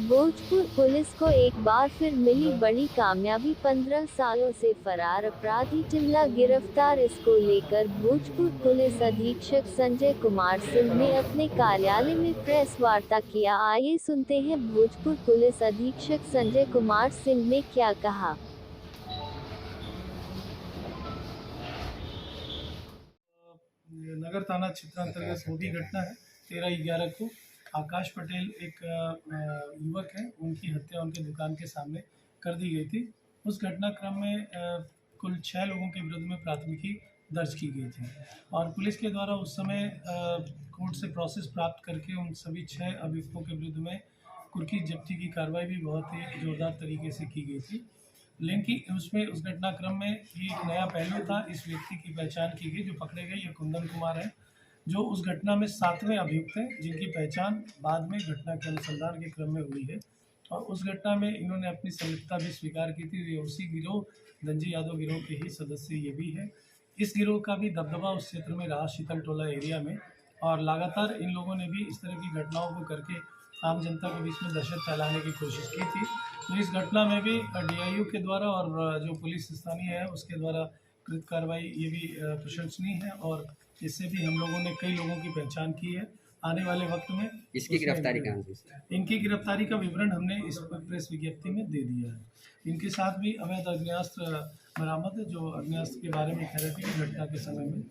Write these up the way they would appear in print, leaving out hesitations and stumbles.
Bhojpur police को एक बार फिर मिली बड़ी कामयाबी। 15 सालों से फरार अपराधी टिमला गिरफ्तार। इसको लेकर भोजपुर पुलिस अधीक्षक संजय कुमार सिंह ने अपने कार्यालय में प्रेस वार्ता किया। आइए सुनते हैं भोजपुर पुलिस अधीक्षक संजय कुमार सिंह ने क्या कहा। नगर थाना क्षेत्र अंतर्गत मोदी घटना है। 13/11 को आकाश पटेल एक युवक है, उनकी हत्या उनके दुकान के सामने कर दी गई थी। उस घटनाक्रम में कुल 6 लोगों के विरुद्ध में प्राथमिकी दर्ज की गई थी और पुलिस के द्वारा उस समय कोर्ट से प्रोसेस प्राप्त करके उन सभी 6 अभियुक्तों के विरुद्ध में कुर्की जब्ती की कार्रवाई भी बहुत ही जोरदार तरीके से की गई थी। लेकिन उसमें उस घटनाक्रम में ये एक नया पहलू था। इस व्यक्ति की पहचान की गई जो पकड़े गए, ये कुंदन कुमार है, जो उस घटना में 7वें अभियुक्त हैं, जिनकी पहचान बाद में घटना के अनुसंधान के क्रम में हुई है। और उस घटना में इन्होंने अपनी संलिप्तता भी स्वीकार की थी। ये उसी गिरोह धनजी यादव गिरोह के ही सदस्य ये भी है। इस गिरोह का भी दबदबा उस क्षेत्र में रहा, शीतल टोला एरिया में, और लगातार इन लोगों ने भी इस तरह की घटनाओं को करके आम जनता के बीच में दहशत फैलाने की कोशिश की थी। तो इस घटना में भी डीआईयू के द्वारा और जो पुलिस स्थानीय है उसके द्वारा कृत कार्रवाई ये भी प्रशंसनीय है और इससे भी हम लोगों ने कई लोगों की पहचान की है। आने वाले वक्त में इसकी गिरफ्तारी कहाँ से? इनकी गिरफ्तारी का विवरण हमने इस प्रेस विज्ञप्ति में दे दिया है। इनके साथ भी अवैध अग्नेयास्त्र बरामद है, जो अग्नेयास्त्र के बारे में कह रहे थे कि घटना के समय में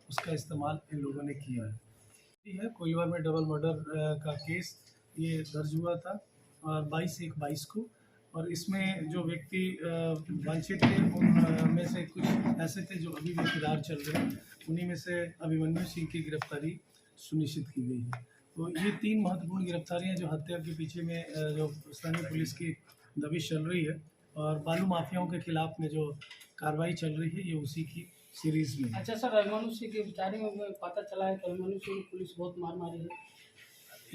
उसका इस्तेमाल इन लोगों ने किया है। कोइलवा में डबल मर्डर का केस ये दर्ज हुआ था और 22/1/22 को, और इसमें जो व्यक्ति वांछित थे उन में से कुछ ऐसे थे जो अभी भी फिरार चल रहे हैं। उन्हीं में से अभिमन्यु सिंह की गिरफ्तारी सुनिश्चित की गई है। तो ये 3 महत्वपूर्ण गिरफ्तारियां जो हत्या के पीछे में जो स्थानीय पुलिस की दबिश चल रही है और बालू माफियाओं के खिलाफ में जो कार्रवाई चल रही है, ये उसी की सीरीज में। अच्छा सर, अभिमन्यु सिंह की गिरफ्तारी में पता चला है कि अभिमन्यु सिंह की पुलिस बहुत मार मारी है।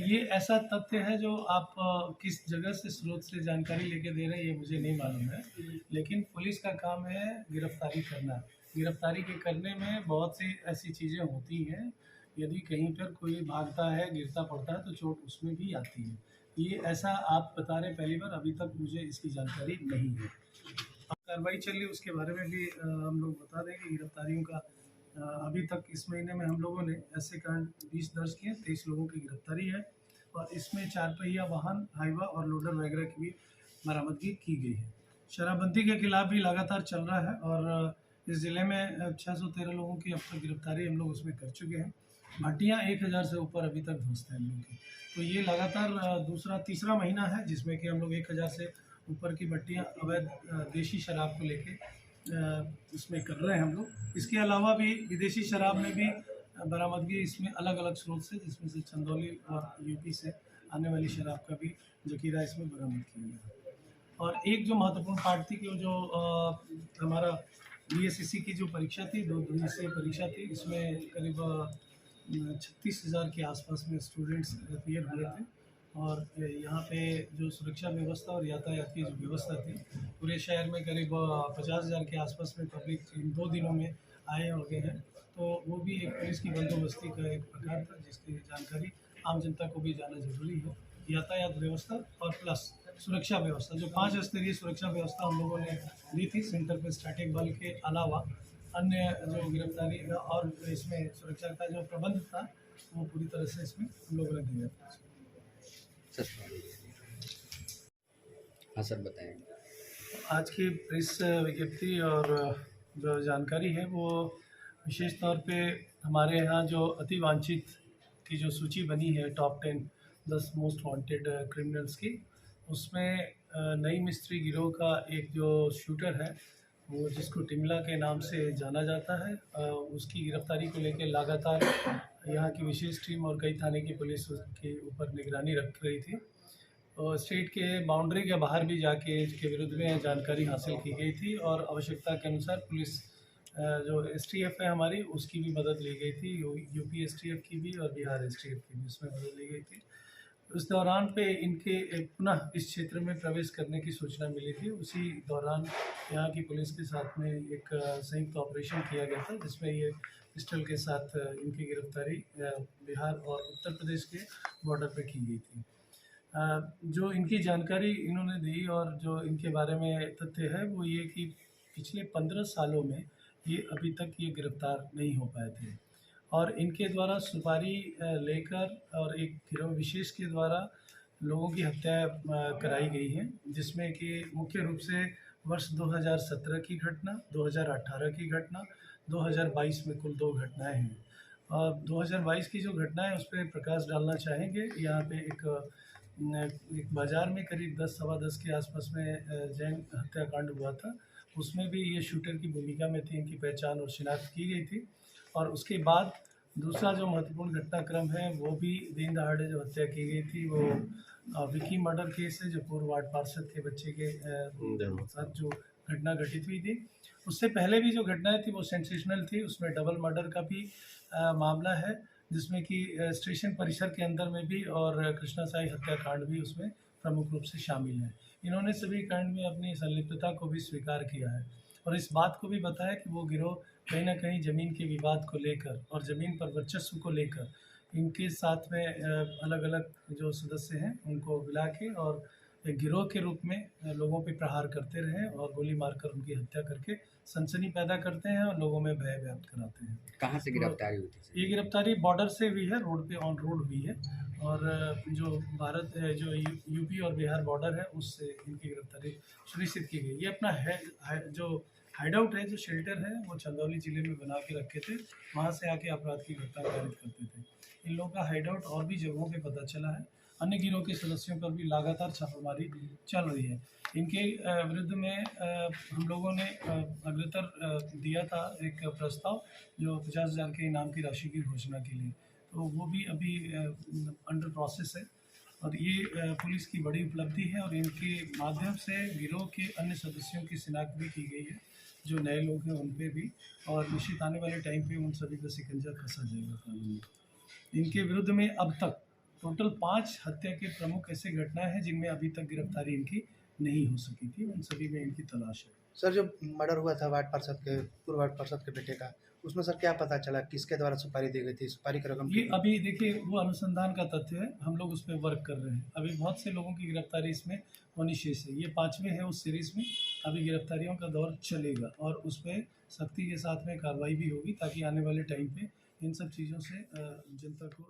ये ऐसा तथ्य है जो आप किस जगह से स्रोत से जानकारी लेके दे रहे हैं ये मुझे नहीं मालूम है, लेकिन पुलिस का काम है गिरफ्तारी करना। गिरफ्तारी के करने में बहुत सी ऐसी चीज़ें होती हैं, यदि कहीं पर कोई भागता है, गिरता पड़ता है तो चोट उसमें भी आती है। ये ऐसा आप बता रहे पहली बार, अभी तक मुझे इसकी जानकारी नहीं है। कार्रवाई चल रही उसके बारे में भी हम लोग बता दें कि गिरफ्तारियों का अभी तक इस महीने में हम लोगों ने ऐसे कांड 20 दर्ज किए, 23 लोगों की गिरफ्तारी है और इसमें 4 पहिया वाहन, हाइवा और लोडर वगैरह की भी बरामदगी की गई है। शराबबंदी के खिलाफ भी लगातार चल रहा है और इस ज़िले में 613 लोगों की अब तक गिरफ्तारी हम लोग उसमें कर चुके हैं। भट्टियाँ 1000 से ऊपर अभी तक ध्वस्त हैं हम लोग की। तो ये लगातार तीसरा महीना है जिसमें कि हम लोग 1000 से ऊपर की भट्टियाँ अवैध देशी शराब को लेके इसमें कर रहे हैं हम लोग। इसके अलावा भी विदेशी शराब में भी बरामदगी इसमें अलग अलग स्रोत से, जिसमें से चंदौली और यूपी से आने वाली शराब का भी जखीरा इसमें बरामद किया गया। और एक जो महत्वपूर्ण पार्ट थी कि जो हमारा बीएसएससी की जो परीक्षा थी, 2 दिवसीय परीक्षा थी, इसमें करीब 36,000 के आसपास में स्टूडेंट्स अपीयर हुए थे और यहाँ पे जो सुरक्षा व्यवस्था और यातायात की जो व्यवस्था थी, पूरे शहर में करीब 50,000 के आसपास में पब्लिक इन 2 दिनों में आए और गए हैं। तो वो भी एक पुलिस की बंदोबस्ती का एक प्रकार था, जिसकी जानकारी आम जनता को भी जाना जरूरी है। यातायात व्यवस्था और प्लस सुरक्षा व्यवस्था, जो 5 स्तरीय सुरक्षा व्यवस्था हम लोगों ने दी थी सेंटर पर स्टैटिक बल के अलावा अन्य जो गिरफ्तारी और इसमें सुरक्षा का जो प्रबंध था वो पूरी तरह से इसमें हम लोगों ने दिया था। हाँ सर, बताएं। आज की प्रेस विज्ञप्ति और जो जानकारी है वो विशेष तौर पे हमारे यहाँ जो अति वांछित की जो सूची बनी है टॉप 10 मोस्ट वांटेड क्रिमिनल्स की, उसमें नई मिस्त्री गिरोह का एक जो शूटर है वो जिसको टिमला के नाम से जाना जाता है, उसकी गिरफ्तारी को लेकर लगातार यहाँ की विशेष टीम और कई थाने की पुलिस के ऊपर निगरानी रख रही थी। और स्टेट के बाउंड्री के बाहर भी जाके इसके विरुद्ध में जानकारी हासिल की गई थी और आवश्यकता के अनुसार पुलिस जो एसटीएफ है हमारी, उसकी भी मदद ली गई थी, यूपी एसटीएफ की भी और बिहार एसटीएफ की भी उसमें मदद ली गई थी। उस दौरान पे इनके पुनः इस क्षेत्र में प्रवेश करने की सूचना मिली थी। उसी दौरान यहाँ की पुलिस के साथ में एक संयुक्त ऑपरेशन किया गया था, जिसमें ये पिस्टल के साथ इनकी गिरफ्तारी बिहार और उत्तर प्रदेश के बॉर्डर पे की गई थी। जो इनकी जानकारी इन्होंने दी और जो इनके बारे में तथ्य है वो ये कि पिछले 15 सालों में ये अभी तक ये गिरफ्तार नहीं हो पाए थे और इनके द्वारा सुपारी लेकर और एक गिरोह विशेष के द्वारा लोगों की हत्या कराई गई है, जिसमें कि मुख्य रूप से वर्ष 2017 की घटना, 2018 की घटना, 2022 में कुल 2 घटनाएं हैं। और 2022 की जो घटना है उस पर प्रकाश डालना चाहेंगे। यहाँ पे एक बाज़ार में करीब 10 सवा 10 के आसपास में जैन हत्याकांड हुआ था। उसमें भी ये शूटर की भूमिका में थी, इनकी पहचान और शिनाख्त की गई थी। और उसके बाद दूसरा जो महत्वपूर्ण घटनाक्रम है वो भी दिन दहाड़े जो हत्या की गई थी वो विकी मर्डर केस है, जो पूर्व वार्ड पार्षद के बच्चे के साथ जो घटना घटित हुई थी। उससे पहले भी जो घटनाएं थी वो सेंसेशनल थी। उसमें डबल मर्डर का भी मामला है, जिसमें कि स्टेशन परिसर के अंदर में भी और कृष्णा साई हत्याकांड भी उसमें प्रमुख रूप से शामिल है। इन्होंने सभी कांड में अपनी संलिप्तता को भी स्वीकार किया है और इस बात को भी बताया कि वो गिरोह कहीं ना कहीं ज़मीन के विवाद को लेकर और ज़मीन पर वर्चस्व को लेकर इनके साथ में अलग अलग जो सदस्य हैं उनको बुला के और एक गिरोह के रूप में लोगों पे प्रहार करते रहे और गोली मारकर उनकी हत्या करके सनसनी पैदा करते हैं और लोगों में भय व्याप्त कराते हैं। कहाँ से गिरफ्तारी हुई थी? ये गिरफ्तारी बॉर्डर से हुई है, रोड पे ऑन रोड हुई है और जो भारत जो यूपी और बिहार बॉर्डर है उससे इनकी गिरफ्तारी सुनिश्चित की गई। ये अपना जो हाइडआउट है, जो शेल्टर है, वो चंदौली ज़िले में बना के रखे थे, वहाँ से आके अपराध की घटना कारित करते थे। इन लोगों का हाइडआउट और भी जगहों पे पता चला है। अन्य गिरोह के सदस्यों पर भी लगातार छापेमारी चल रही है। इनके विरुद्ध में हम लोगों ने अग्रतर दिया था एक प्रस्ताव जो 50,000 के इनाम की राशि की घोषणा के लिए, तो वो भी अभी अंडर प्रोसेस है और ये पुलिस की बड़ी उपलब्धि है और इनके माध्यम से गिरोह के अन्य सदस्यों की शिनाख्त भी की गई है, जो नए लोग हैं उन पे भी, और निश्चित आने वाले टाइम पे उन सभी का शिकंजा कसा जाएगा कानून में। इनके विरुद्ध में अब तक टोटल 5 हत्या के प्रमुख ऐसे घटनाएं हैं जिनमें अभी तक गिरफ्तारी इनकी नहीं हो सकी थी, उन सभी में इनकी तलाश है। सर, जो मर्डर हुआ था पूर्व वार्ड पार्षद के बेटे का, उसमें सर क्या पता चला, किसके द्वारा सुपारी दी गई थी, सुपारी की रकम? ये अभी देखिए वो अनुसंधान का तथ्य है, हम लोग उस पर वर्क कर रहे हैं। अभी बहुत से लोगों की गिरफ्तारी इसमें होनी शेष है। ये 5वें है उस सीरीज़ में। अभी गिरफ्तारियों का दौर चलेगा और उस पर सख्ती के साथ में कार्रवाई भी होगी ताकि आने वाले टाइम पे इन सब चीज़ों से जनता को